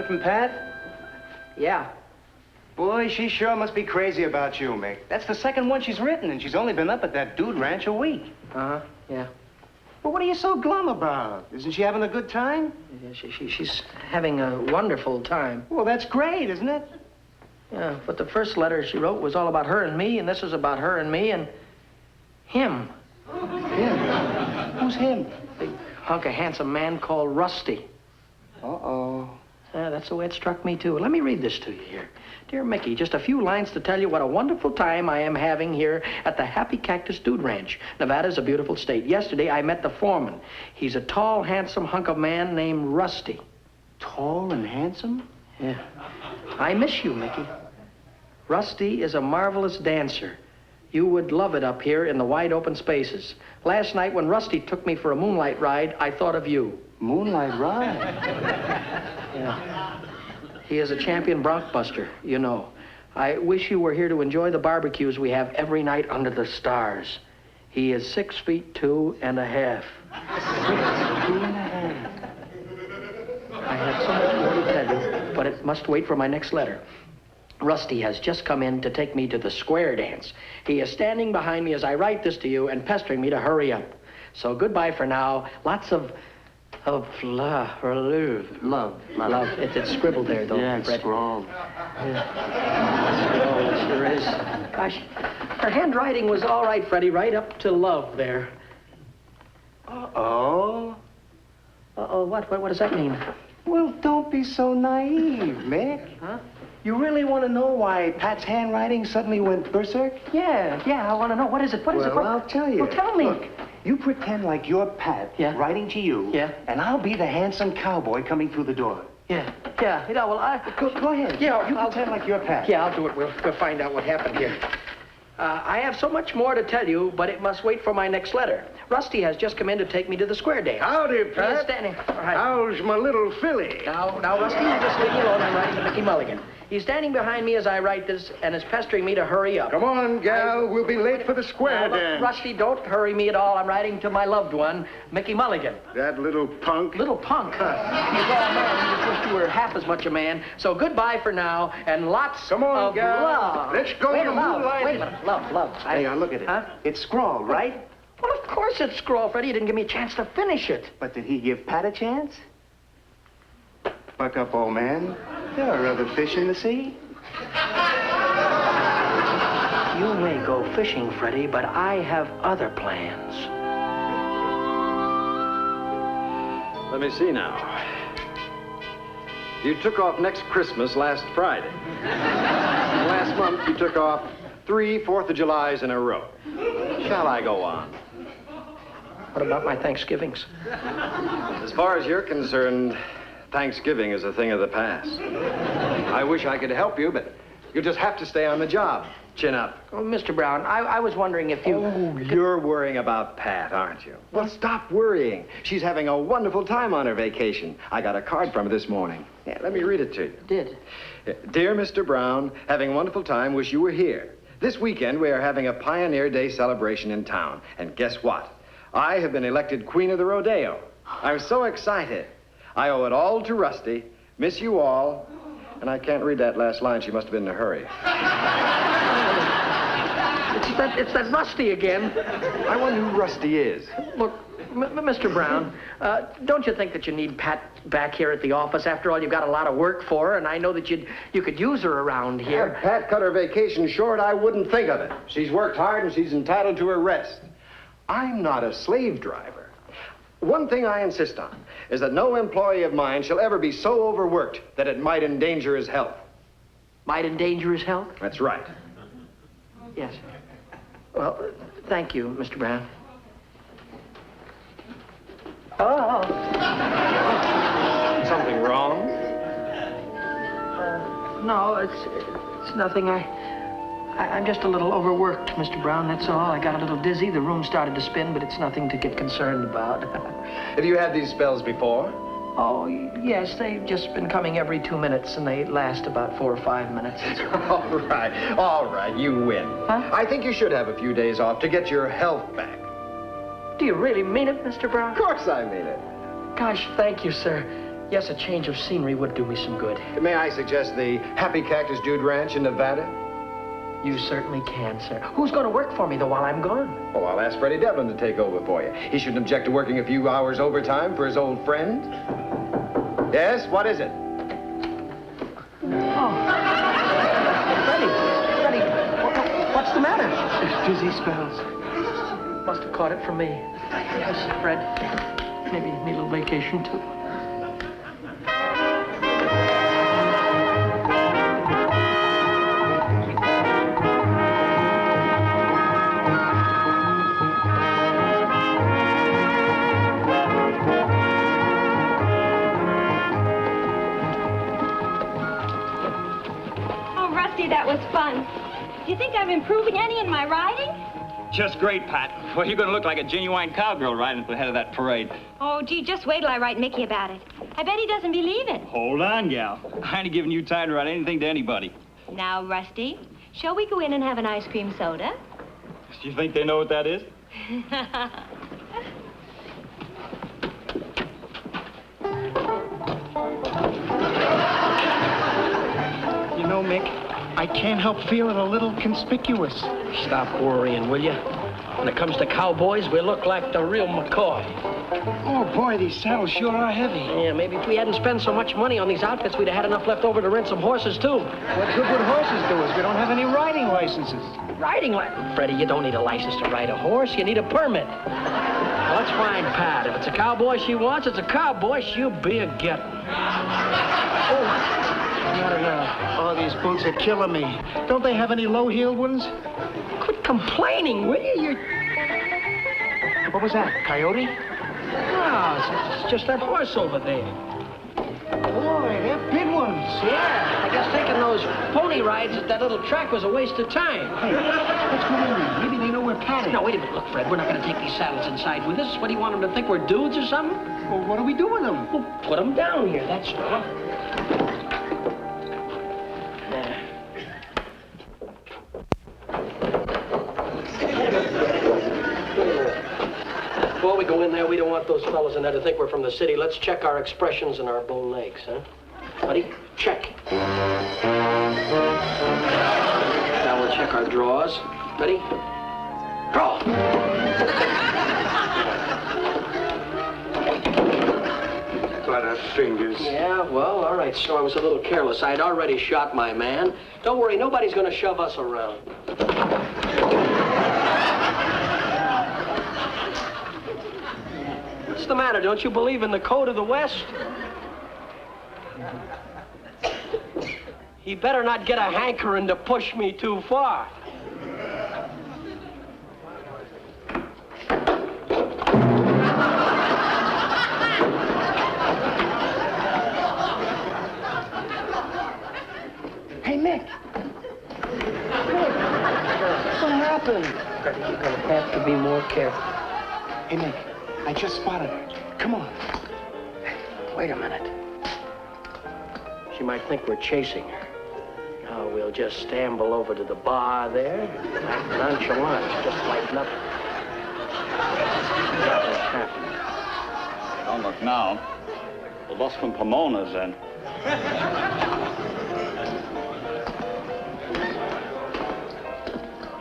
letter from Pat? Yeah. Boy, she sure must be crazy about you, Mick. That's the second one she's written, and she's only been up at that dude ranch a week. Uh-huh, yeah. Well, what are you so glum about? Isn't she having a good time? Yeah, she's having a wonderful time. Well, that's great, isn't it? Yeah, but the first letter she wrote was all about her and me, and this is about her and me and him. Him? Who's him? Big hunk of handsome man called Rusty. Uh-oh. Yeah, that's the way it struck me, too. Let me read this to you here. Dear Mickey, just a few lines to tell you what a wonderful time I am having here at the Happy Cactus Dude Ranch. Nevada's a beautiful state. Yesterday, I met the foreman. He's a tall, handsome hunk of man named Rusty. Tall and handsome? Yeah. I miss you, Mickey. Rusty is a marvelous dancer. You would love it up here in the wide open spaces. Last night, when Rusty took me for a moonlight ride, I thought of you. Moonlight ride? Yeah. He is a champion bronc buster, you know. I wish you were here to enjoy the barbecues we have every night under the stars. He is 6'2.5". 6'2.5". I have so much more to tell you, but it must wait for my next letter. Rusty has just come in to take me to the square dance. He is standing behind me as I write this to you and pestering me to hurry up. So goodbye for now. Lots of love. Love. It's scribbled there, though. Yeah, it's scrawled. Yeah. Oh, it sure is. Gosh, her handwriting was all right, Freddie, right up to love there. Uh-oh. Uh-oh, what does that mean? Well, don't be so naive, Mick. Huh? You really want to know why Pat's handwriting suddenly went berserk? Yeah, I want to know. What is it? What is it? Well, I'll tell you. Well, tell me. Look, you pretend like you're Pat writing to you. Yeah. And I'll be the handsome cowboy coming through the door. Yeah. You know, well, Go ahead. Yeah, you pretend like you're Pat. Yeah, I'll do it. We'll find out what happened here. I have so much more to tell you, but it must wait for my next letter. Rusty has just come in to take me to the square dance. Howdy, Pat. He is standing. All right. How's my little filly? Now, Rusty, you just leave me alone. I'm writing to Mickey Mulligan. He's standing behind me as I write this and is pestering me to hurry up. Come on, gal. We'll be late for the square dance. Rusty, don't hurry me at all. I'm writing to my loved one, Mickey Mulligan. That little punk. Little punk, huh? He's all man. He just wished you were half as much a man. So goodbye for now, and lots Come on, of gal. love. Let's go Wait to a minute. moonlight. Wait a minute. Love. Hang on, look at it. Huh? It's scrawled, right? Well, of course it's scroll, Freddie. You didn't give me a chance to finish it. But did he give Pat a chance? Buck up, old man. There are other fish in the sea. You may go fishing, Freddie, but I have other plans. Let me see now. You took off next Christmas last Friday. And last month, you took off 3 4th of Julys in a row. Shall I go on? What about my Thanksgivings? As far as you're concerned, Thanksgiving is a thing of the past. I wish I could help you, but you'll just have to stay on the job. Chin up. Oh, Mr. Brown, I was wondering if you... Oh, you're worrying about Pat, aren't you? Well, stop worrying. She's having a wonderful time on her vacation. I got a card from her this morning. Yeah, let me read it to you. Did? Dear Mr. Brown, having a wonderful time, wish you were here. This weekend, we are having a Pioneer Day celebration in town. And guess what? I have been elected Queen of the Rodeo. I'm so excited. I owe it all to Rusty. Miss you all. And I can't read that last line. She must have been in a hurry. It's that Rusty again. I wonder who Rusty is. Look, Mr. Brown, don't you think that you need Pat back here at the office? After all, you've got a lot of work for her, and I know that you could use her around here. If Pat cut her vacation short, I wouldn't think of it. She's worked hard, and she's entitled to her rest. I'm not a slave driver. One thing I insist on is that no employee of mine shall ever be so overworked that it might endanger his health. Might endanger his health? That's right. Yes. Well, thank you, Mr. Brown. Oh. Something wrong? No, it's nothing. I'm just a little overworked, Mr. Brown, that's all. I got a little dizzy. The room started to spin, but it's nothing to get concerned about. Have you had these spells before? Oh, yes, they've just been coming every 2 minutes, and they last about 4 or 5 minutes. All right, you win. Huh? I think you should have a few days off to get your health back. Do you really mean it, Mr. Brown? Of course I mean it. Gosh, thank you, sir. Yes, a change of scenery would do me some good. May I suggest the Happy Cactus Dude Ranch in Nevada? You certainly can, sir. Who's going to work for me, though, while I'm gone? Oh, I'll ask Freddie Devlin to take over for you. He shouldn't object to working a few hours overtime for his old friend. Yes, what is it? Freddie, what's the matter? Dizzy spells. Must have caught it from me. Yes, Fred. Maybe need a little vacation, too. That was fun. Do you think I'm improving any in my riding? Just great, Pat. Well, you're going to look like a genuine cowgirl riding at the head of that parade. Oh, gee, just wait till I write Mickey about it. I bet he doesn't believe it. Hold on, gal. I ain't giving you time to write anything to anybody. Now, Rusty, shall we go in and have an ice cream soda? Do you think they know what that is? You know, Mick, I can't help feeling a little conspicuous. Stop worrying, will you? When it comes to cowboys, we look like the real McCoy. Oh, boy, these saddles sure are heavy. Yeah, maybe if we hadn't spent so much money on these outfits, we'd have had enough left over to rent some horses, too. What good would horses do us? We don't have any riding licenses. Freddie, you don't need a license to ride a horse. You need a permit. Well, let's find Pat. If it's a cowboy she wants, it's a cowboy she'll be a getting. Oh, not enough. Oh, these boots are killing me. Don't they have any low-heeled ones? Quit complaining, will you? What was that, coyote? No, it's just that horse over there. Boy, they're big ones. Yeah, I guess taking those pony rides at that little track was a waste of time. Hey, what's going on? Maybe they know we're Patty. No, wait a minute. Look, Fred, we're not going to take these saddles inside with us. What do you want them to think? We're dudes or something? Well, what do we do with them? Well, put them down here, that's all. Before we go in there, we don't want those fellas in there to think we're from the city. Let's check our expressions and our bow legs, huh? Buddy, check. Now we'll check our draws. Ready? Draw! Fingers. Yeah, well, all right, so I was a little careless. I'd already shot my man. Don't worry, nobody's gonna shove us around. What's the matter? Don't you believe in the code of the West? He better not get a hankering to push me too far. Hey, Mick. What happened? Freddie, you're gonna have to be more careful. Hey, Mick, I just spotted her. Come on. Wait a minute. She might think we're chasing her. Now we'll just stumble over to the bar there, act nonchalant, just like nothing. Nothing's happened. Don't look now. The bus from Pomona's in.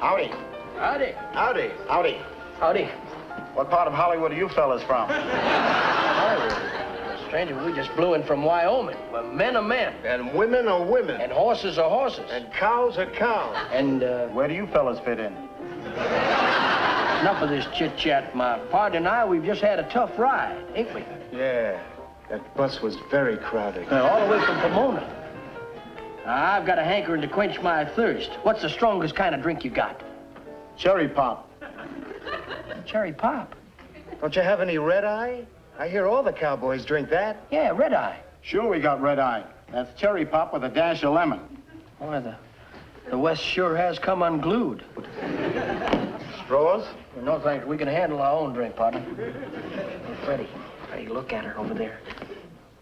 Howdy. Howdy. Howdy. Howdy. Howdy. What part of Hollywood are you fellas from? Stranger, we just blew in from Wyoming. We're men are men. And women are women. And horses are horses. And cows are cows. And, Where do you fellas fit in? enough of this chit-chat. My partner and I, we've just had a tough ride, ain't we? Yeah. That bus was very crowded. All the way from Pomona. I've got a hankering to quench my thirst. What's the strongest kind of drink you got? Cherry pop. Cherry pop. Don't you have any red eye? I hear all the cowboys drink that. Yeah, red eye. Sure, we got red eye. That's cherry pop with a dash of lemon. Boy, the West sure has come unglued. Straws? Well, no thanks. We can handle our own drink, partner. Hey, Freddie, look at her over there.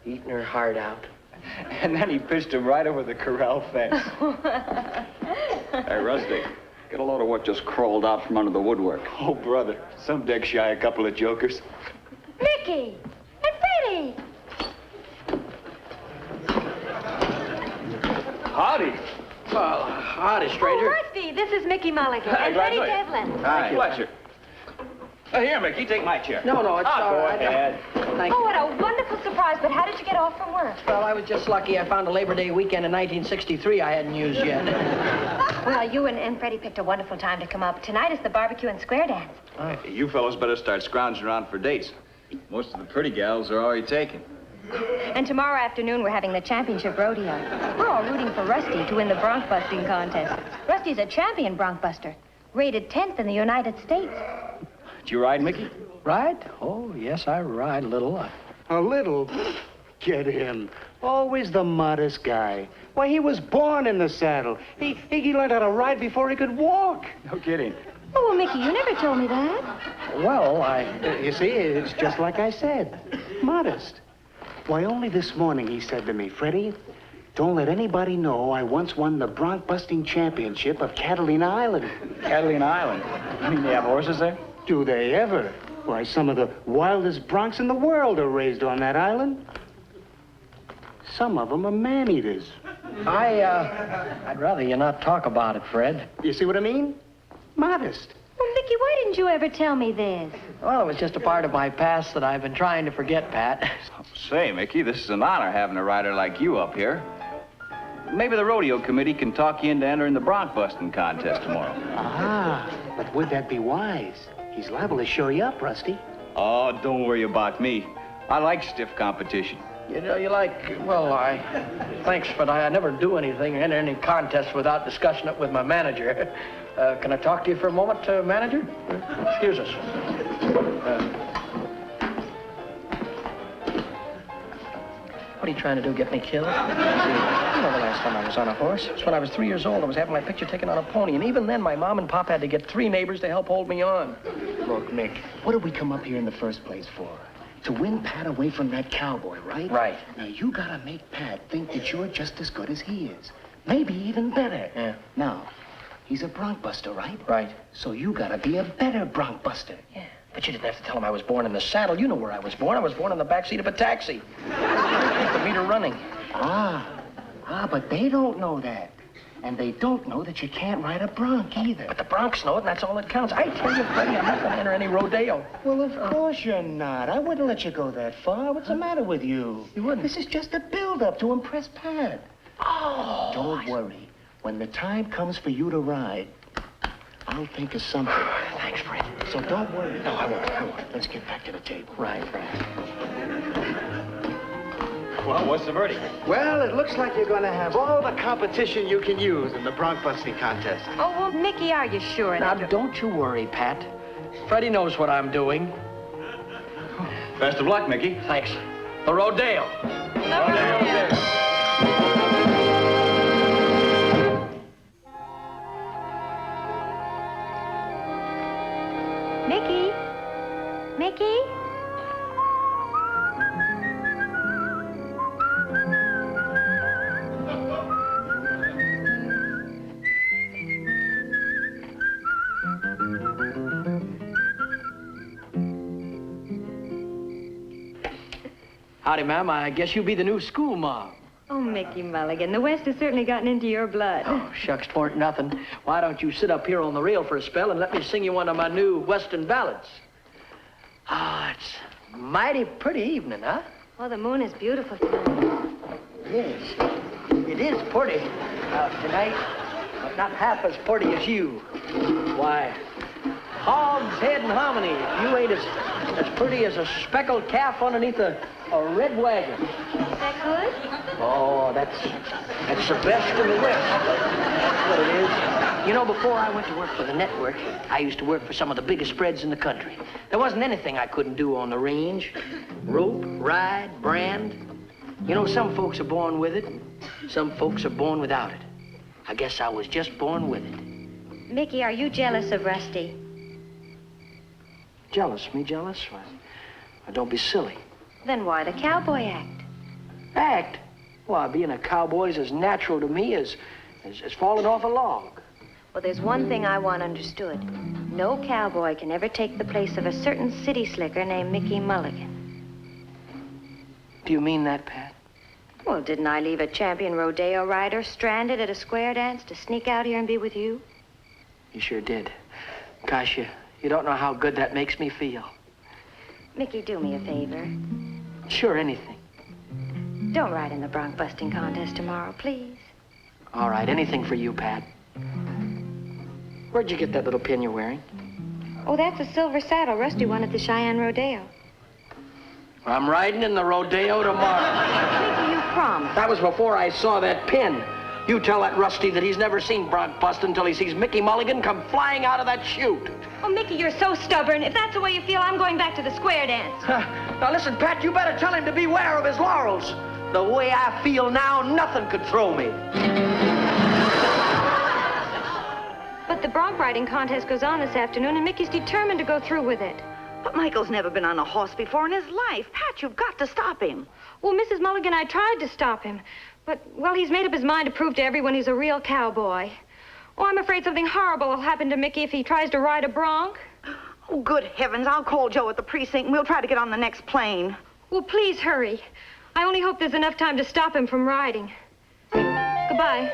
Eating her heart out. And then he pitched him right over the corral fence. Hey, Rusty, get a load of what just crawled out from under the woodwork. Oh, brother, some dick shy a couple of jokers. Mickey! And Freddie! Howdy, stranger. Oh, Rusty, this is Mickey Mulligan. Hi, And glad Freddie to meet you. Devlin. Hi. Pleasure. Here, Mickey, take my chair. No, it's all Go right. ahead. Thank Oh, you. what a wonderful surprise. But how did you get off from work? Well, I was just lucky I found a Labor Day weekend in 1963 I hadn't used yet. Well, you and Freddie picked a wonderful time to come up. Tonight is the barbecue and square dance. Hey, you fellows better start scrounging around for dates. Most of the pretty gals are already taken. And tomorrow afternoon, we're having the championship rodeo. We're all rooting for Rusty to win the bronc busting contest. Rusty's a champion bronc buster, rated 10th in the United States. Did you ride, Mickey? Ride? Oh, yes, I ride a little. A little? Get him. Always the modest guy. Why, he was born in the saddle. He learned how to ride before he could walk. No kidding. Oh, well, Mickey, you never told me that. Well, You see, it's just like I said. Modest. Why, only this morning he said to me, Freddie, don't let anybody know I once won the bronc busting championship of Catalina Island. Catalina Island. You mean they have horses there? Do they ever? Why, some of the wildest broncs in the world are raised on that island. Some of them are man-eaters. I'd rather you not talk about it, Fred. You see what I mean? Modest. Well, Mickey, why didn't you ever tell me this? Well, it was just a part of my past that I've been trying to forget, Pat. Say, Mickey, this is an honor having a rider like you up here. Maybe the rodeo committee can talk you into entering the bronc busting contest tomorrow. Ah, but would that be wise? He's liable to show you up, Rusty. Oh, don't worry about me. I like stiff competition. You know, thanks, but I never do anything in any contest without discussing it with my manager. Can I talk to you for a moment, manager? Excuse us. What are you trying to do, get me killed? See, you know the last time I was on a horse? It was when I was 3 years old. I was having my picture taken on a pony, and even then my mom and pop had to get 3 neighbors to help hold me on. Look, Mick, what did we come up here in the first place for? To win Pat away from that cowboy, right? Right. Now, you gotta make Pat think that you're just as good as he is. Maybe even better. Yeah. Now, he's a bronc buster, right? Right. So you gotta be a better bronc buster. Yeah. But you didn't have to tell him I was born in the saddle. You know where I was born. I was born in the backseat of a taxi. The meter running. But they don't know that. And they don't know that you can't ride a bronc either. But the Bronx know it, and that's all that counts. I tell you, Freddie, I'm not going to enter any rodeo. Well, of course you're not. I wouldn't let you go that far. What's the matter with you? You wouldn't? This is just a build-up to impress Pat. Oh. Don't worry. When the time comes for you to ride, I'll think of something. Thanks, Fred. So don't worry. No, I won't. Let's get back to the table. Right. Well, what's the verdict? Well, it looks like you're going to have all the competition you can use in the bronc busting contest. Oh, well, Mickey, are you sure? Now, don't you worry, Pat. Freddie knows what I'm doing. Best of luck, Mickey. Thanks. The rodeo. Mickey? Mickey? Howdy, ma'am. I guess you'll be the new school mom. Oh, Mickey Mulligan, the West has certainly gotten into your blood. Oh, shucks, twa'n't nothing. Why don't you sit up here on the rail for a spell and let me sing you one of my new Western ballads? It's a mighty pretty evening, huh? Oh, the moon is beautiful tonight. Yes, it is pretty tonight, but not half as pretty as you. Why, hog's head and hominy, you ain't as pretty as a speckled calf underneath a red wagon. Is that good? Oh, that's the best in the West. That's what it is. You know, before I went to work for the network, I used to work for some of the biggest spreads in the country. There wasn't anything I couldn't do on the range. Rope, ride, brand. You know, some folks are born with it. Some folks are born without it. I guess I was just born with it. Mickey, are you jealous of Rusty? Jealous? Me jealous? Well, don't be silly. Then why the cowboy act? Act? Why, being a cowboy is as natural to me as falling off a log. Well, there's one thing I want understood. No cowboy can ever take the place of a certain city slicker named Mickey Mulligan. Do you mean that, Pat? Well, didn't I leave a champion rodeo rider stranded at a square dance to sneak out here and be with you? You sure did. Gosh, you don't know how good that makes me feel. Mickey, do me a favor. Sure, anything. Don't ride in the bronc busting contest tomorrow, please. All right, anything for you, Pat. Where'd you get that little pin you're wearing? Oh, that's a silver saddle Rusty won at the Cheyenne Rodeo. I'm riding in the rodeo tomorrow. Mickey, you promised. That was before I saw that pin. You tell that Rusty that he's never seen Bronc bust until he sees Mickey Mulligan come flying out of that chute. Oh, Mickey, you're so stubborn. If that's the way you feel, I'm going back to the square dance. Now listen, Pat, you better tell him to beware of his laurels. The way I feel now, nothing could throw me. But the bronc riding contest goes on this afternoon, and Mickey's determined to go through with it. But Michael's never been on a horse before in his life. Pat, you've got to stop him. Well, Mrs. Mulligan, I tried to stop him. But, well, he's made up his mind to prove to everyone he's a real cowboy. Oh, I'm afraid something horrible will happen to Mickey if he tries to ride a bronc. Oh, good heavens. I'll call Joe at the precinct and we'll try to get on the next plane. Well, please hurry. I only hope there's enough time to stop him from riding. Goodbye.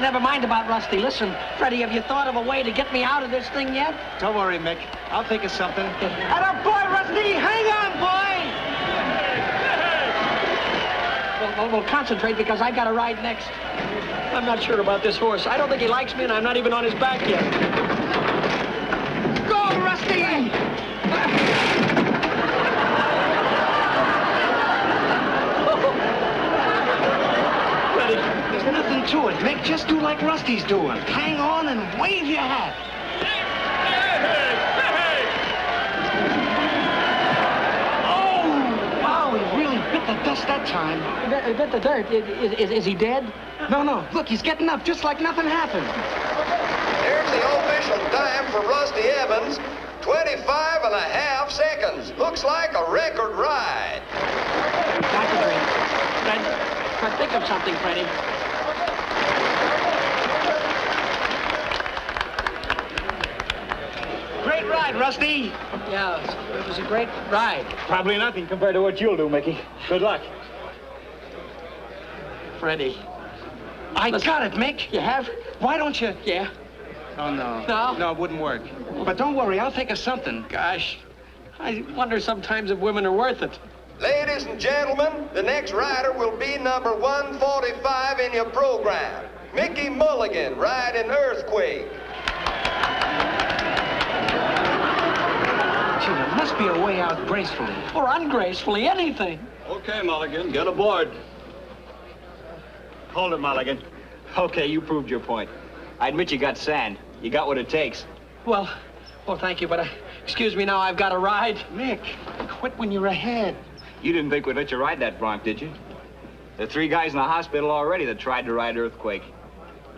Never mind about Rusty. Listen, Freddie, have you thought of a way to get me out of this thing yet? Don't worry, Mick. I'll think of something. Atta boy, Rusty! Hang on, boy! We'll concentrate because I got to ride next. I'm not sure about this horse. I don't think he likes me, and I'm not even on his back yet. Go, Rusty! Nothing to it, Mick. Just do like Rusty's doing. Hang on and wave your hat. Oh! Wow, he really bit the dust that time. Bit the dirt. Is he dead? No. Look, he's getting up just like nothing happened. Here's the official time for Rusty Evans. 25 and a half seconds. Looks like a record ride. Got to drink. Fred, think of something, Freddie. Great ride, Rusty. Yeah, it was a great ride. Probably nothing compared to what you'll do, Mickey. Good luck. Freddie. I got it, Mick. You have? Why don't you? Yeah. Oh, no. No? No, it wouldn't work. But don't worry, I'll think of something. Gosh, I wonder sometimes if women are worth it. Ladies and gentlemen, the next rider will be number 145 in your program. Mickey Mulligan, riding Earthquake. Gee, there must be a way out gracefully. Or ungracefully, anything. Okay, Mulligan, get aboard. Hold it, Mulligan. Okay, you proved your point. I admit you got sand. You got what it takes. Well, thank you, but excuse me now, I've got to ride. Mick, quit when you're ahead. You didn't think we'd let you ride that bronc, did you? There are 3 guys in the hospital already that tried to ride Earthquake.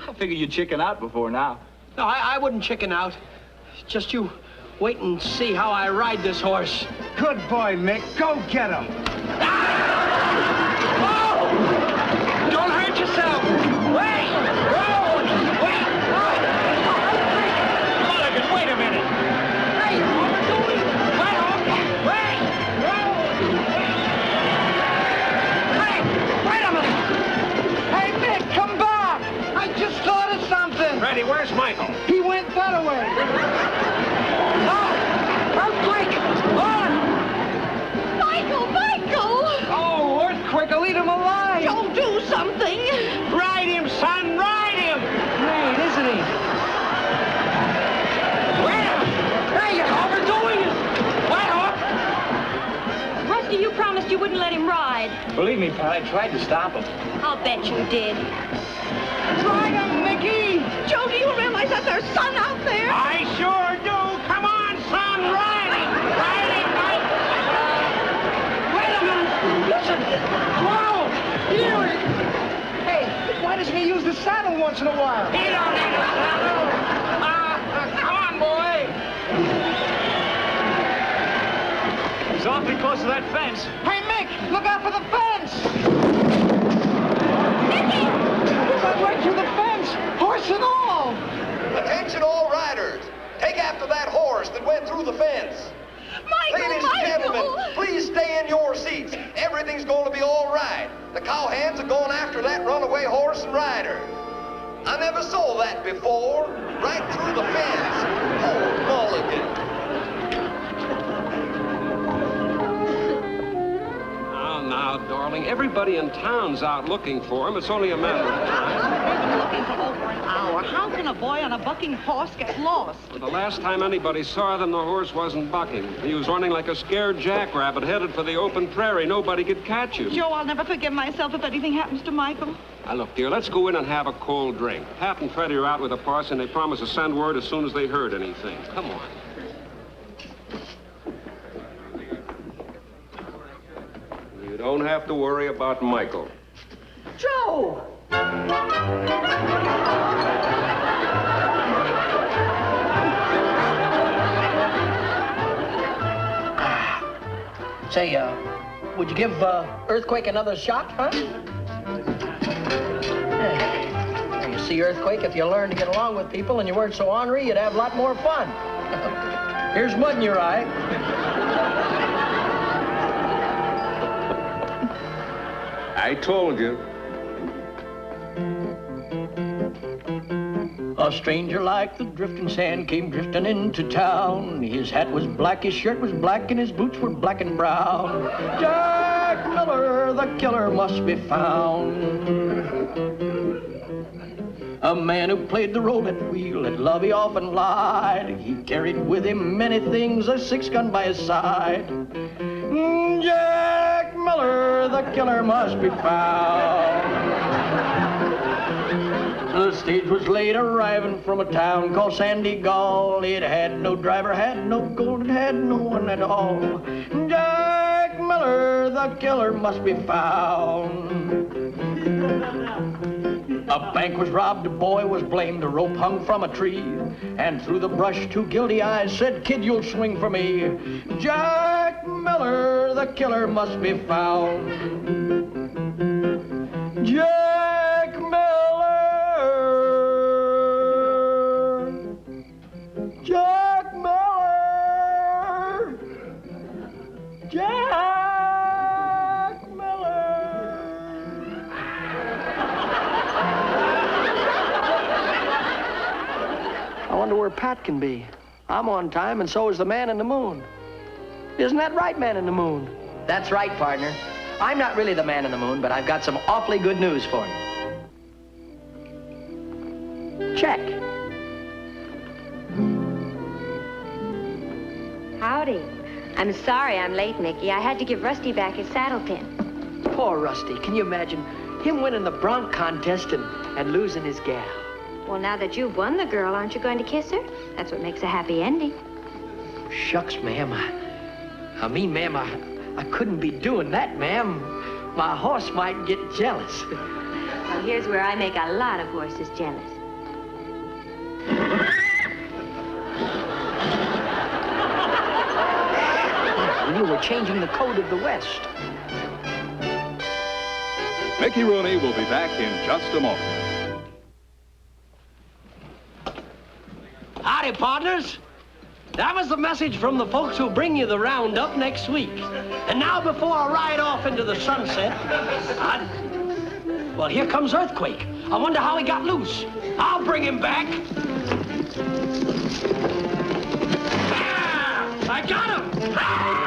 I figured you'd chicken out before now. No, I wouldn't chicken out. Just you wait and see how I ride this horse. Good boy, Mick. Go get him. Oh! Don't hurt yourself. Wait! Oh! Wait! Mulligan, wait a minute. Hey! Wait! Hey! Wait a minute! Hey, Mick, come back. I just thought of something. Freddie, where's Michael? He went that way. Earthquake! On! Michael! Believe me, pal, I tried to stop him. I'll bet you did. Try him, Mickey! Joe, do you realize that's our son out there? I sure do. Come on, son, ride him. Ride him, Mike. Wait a minute! Listen! Whoa! Here! Hey, why doesn't he use the saddle once in a while? He don't need a saddle. Come on, boy. He's awfully close to that fence. Hey, Mick! Look out for the fence! Mickey! He went right through the fence! Horse and all! Attention all riders. Take after that horse that went through the fence. Ladies and gentlemen, please stay in your seats. Everything's going to be all right. The cowhands are going after that runaway horse and rider. I never saw that before. Right through the fence. Oh, Mulligan. Now, darling, everybody in town's out looking for him. It's only a matter of time. We've been looking for over an hour. How can a boy on a bucking horse get lost? Well, the last time anybody saw them, the horse wasn't bucking. He was running like a scared jackrabbit headed for the open prairie. Nobody could catch him. Joe, I'll never forgive myself if anything happens to Michael. Now, look, dear, let's go in and have a cold drink. Pat and Freddie are out with the parson. They promised to send word as soon as they heard anything. Come on. You don't have to worry about Michael. Joe! Say, would you give Earthquake another shot, huh? Yeah. You see, Earthquake, if you learned to get along with people and you weren't so ornery, you'd have a lot more fun. Here's mud in your eye. I told you. A stranger like the drifting sand came drifting into town. His hat was black, his shirt was black, and his boots were black and brown. Jack Miller, the killer, must be found. A man who played the roulette wheel at love he often lied. He carried with him many things, a 6-gun by his side. Jack Miller, the killer, must be found. The stage was late arriving from a town called Sandy Gall. It had no driver, had no gold, it had no one at all. Jack Miller, the killer, must be found. A bank was robbed, a boy was blamed, a rope hung from a tree. And through the brush, 2 guilty eyes said, "Kid, you'll swing for me." Jack Miller, the killer, must be found. Jack Miller. Jack Miller. Jack Miller. I wonder where Pat can be. I'm on time, and so is the man in the moon. Isn't that right, man in the moon? That's right, partner. I'm not really the man in the moon, but I've got some awfully good news for you. Check. Howdy. I'm sorry I'm late, Mickey. I had to give Rusty back his saddle pin. Poor Rusty. Can you imagine him winning the Bronc contest and losing his gal? Well, now that you've won the girl, aren't you going to kiss her? That's what makes a happy ending. Shucks, ma'am. I mean, ma'am, I couldn't be doing that, ma'am. My horse might get jealous. Well, here's where I make a lot of horses jealous. You were changing the code of the West. Mickey Rooney will be back in just a moment. Howdy, partners. That was the message from the folks who'll bring you the roundup next week. And now, before I ride off into the sunset, well, here comes Earthquake. I wonder how he got loose. I'll bring him back. Ah, I got him! Ah!